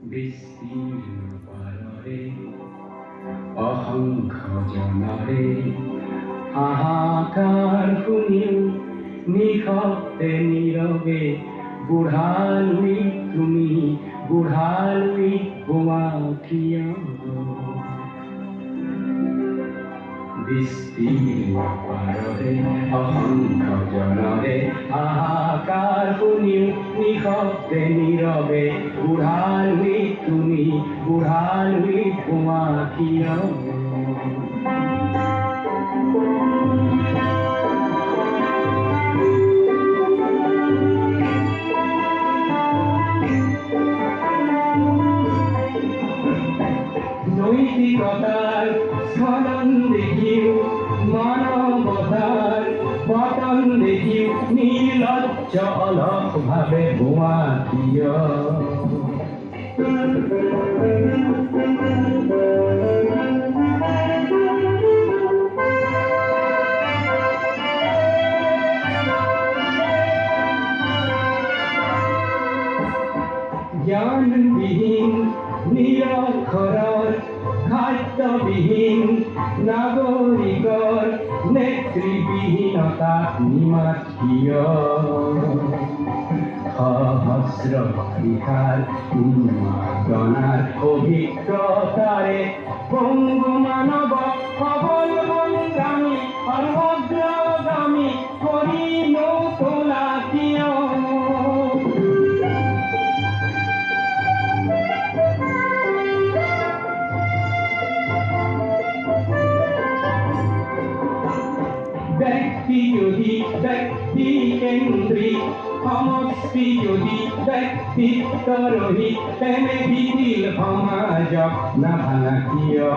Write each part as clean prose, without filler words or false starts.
বিস্তীৰ্ণ পাৰে অসংখ্য জনৰে হাহাকাৰ শুনি নিশব্দে নীৰৱে বুঢ়ালৈ তুমি বুঢ়ালৈ হোৱা কিয় বিস্তীৰ্ণ পাৰৰে অসংখ্য জনৰে হাহাকাৰ শুনি নিশব্দে নীৰৱে বুঢ়ালৈ তুমি বুঢ়ালৈ হোৱা কিয় নৈতিকতাৰ স্খলন দেখিও মানৱতাৰ পতন দেখিও নিৰ্লজ্জ অলসভাৱে হোৱা কিয় জ্ঞানবিহীন নিৰক্ষৰৰ খাদ্যবিহীন নাগৰিকৰ নেতৃবিহীনতা নিমাত কিয় সহস্ৰ বাৰিষাৰ উন্মাদনাৰ অভিজ্ঞতাৰে পংগু মানৱ সবল সংগ্ৰামী আৰু অগ্ৰগামী কৰি নতোলা কিয় ব্যক্তি যদি ব্যক্তি কেন্দ্ৰিক সমষ্টি যদি ব্যক্তিত্ব ৰহিত তেনে বিদিল সমাজক নাভাঙা কিয়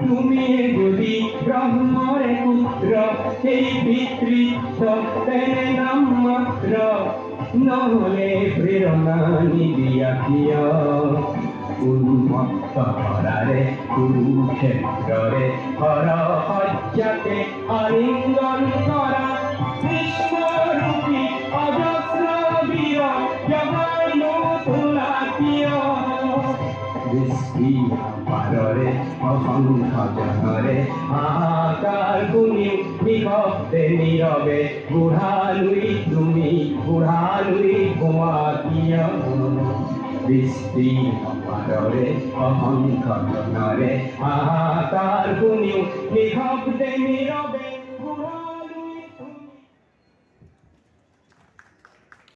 তুমি যদি ব্ৰহ্মৰে পুত্ৰ সেই পিতৃত্ব তেনে নাম মাত্ৰ নহলে প্ৰেৰণা নিদিয়া কিয় উন্মত্ত কৰাৰে কুৰুক্ষেত্ৰৰে হৰসজ্জাতে আলিংগন কৰা কৃষ্ণৰূপী অজস্ৰ বীৰ জগৰ নতোলা কিয় বিস্তীৰ্ণ পাৰৰে অসংখ্য জনৰে হাহাকাৰ শুনি নিশব্দে নীৰৱে বুঢ়ালৈ তুমি বুঢ়ালৈ হোৱা কিয় বিস্তীৰ্ণ পাৰৰে অসংখ্য জনৰে হাহাকাৰ শুনি নিশব্দে নীৰৱে